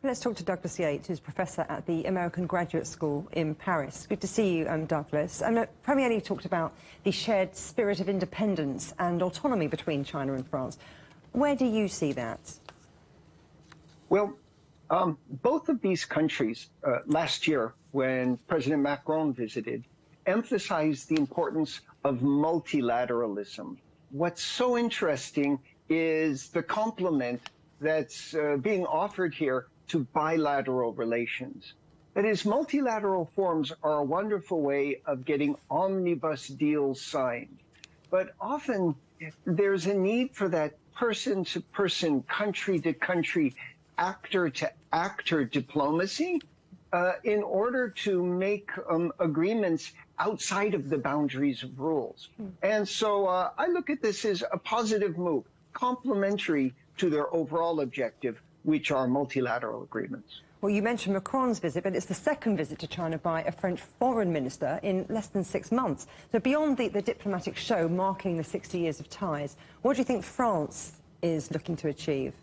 Let's talk to Douglas Yates, who's professor at the American Graduate School in Paris. Good to see you, Douglas. Premier Li talked about the shared spirit of independence and autonomy between China and France. Where do you see that? Well, both of these countries, last year, when President Macron visited, emphasized the importance of multilateralism. What's so interesting is the complement that's being offered here to bilateral relations. That is, multilateral forums are a wonderful way of getting omnibus deals signed. But often there's a need for that person-to-person, country-to-country, actor-to-actor diplomacy in order to make agreements outside of the boundaries of rules. And so I look at this as a positive move, complementary to their overall objective, which are multilateral agreements. Well, you mentioned Macron's visit, but it's the second visit to China by a French foreign minister in less than 6 months. So beyond the diplomatic show marking the 60 years of ties, what do you think France is looking to achieve?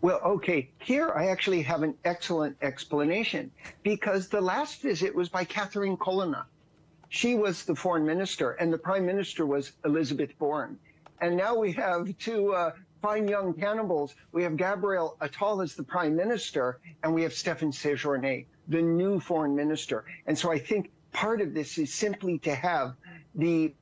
Well, okay, here I actually have an excellent explanation, because the last visit was by Catherine Colonna. She was the foreign minister, and the prime minister was Elizabeth Borne. And now we have two fine young cannibals. We have Gabriel Attal as the prime minister, and we have Stephane Sejourne, the new foreign minister. And so I think part of this is simply to have the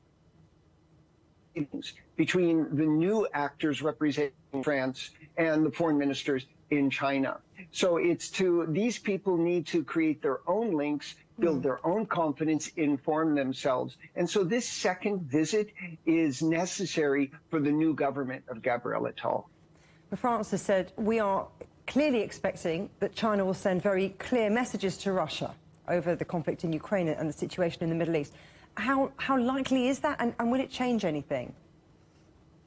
between the new actors representing France and the foreign ministers in China. So it's these people need to create their own links, build their own confidence, inform themselves. And so this second visit is necessary for the new government of Gabriel Attal. France has said, we are clearly expecting that China will send very clear messages to Russia over the conflict in Ukraine and the situation in the Middle East. How likely is that, and will it change anything?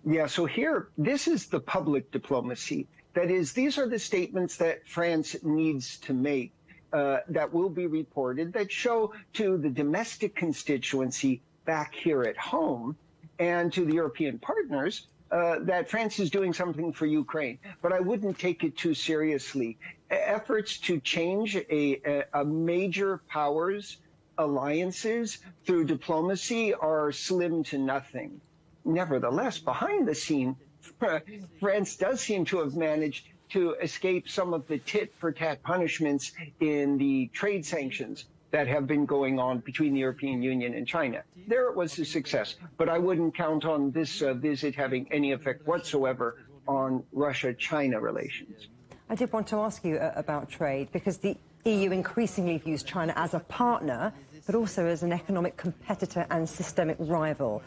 Yeah, so here, this is the public diplomacy. That is, these are the statements that France needs to make that will be reported, that show to the domestic constituency back here at home and to the European partners that France is doing something for Ukraine. But I wouldn't take it too seriously. Efforts to change a major powers alliances through diplomacy are slim to nothing. Nevertheless, behind the scene, France does seem to have managed to escape some of the tit-for-tat punishments in the trade sanctions that have been going on between the European Union and China. There it was a success, but I wouldn't count on this visit having any effect whatsoever on Russia-China relations. I did want to ask you about trade, because the EU increasingly views China as a partner, but also as an economic competitor and systemic rival.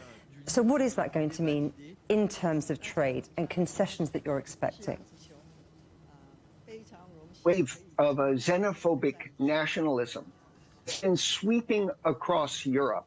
So what is that going to mean in terms of trade and concessions that you're expecting? Wave of a xenophobic nationalism and sweeping across Europe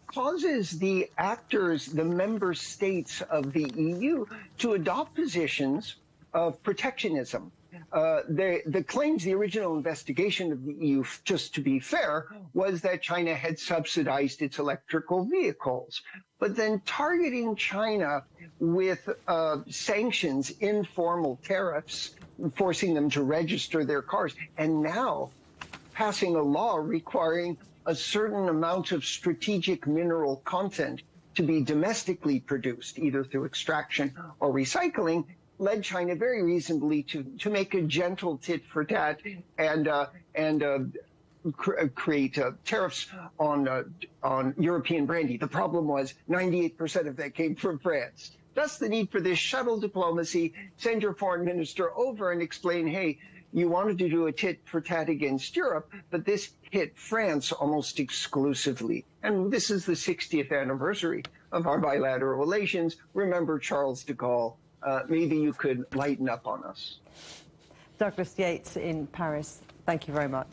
causes the actors, the member states of the EU, to adopt positions of protectionism. The claims, the original investigation of the EU, just to be fair, was that China had subsidized its electrical vehicles. But then targeting China with sanctions, informal tariffs, forcing them to register their cars, and now passing a law requiring a certain amount of strategic mineral content to be domestically produced, either through extraction or recycling, led China very reasonably to make a gentle tit-for-tat and create tariffs on European brandy. The problem was 98% of that came from France. Thus the need for this shuttle diplomacy, send your foreign minister over and explain, hey, you wanted to do a tit-for-tat against Europe, but this hit France almost exclusively. And this is the 60th anniversary of our bilateral relations. Remember Charles de Gaulle. Maybe you could lighten up on us. Douglas Yates in Paris, thank you very much.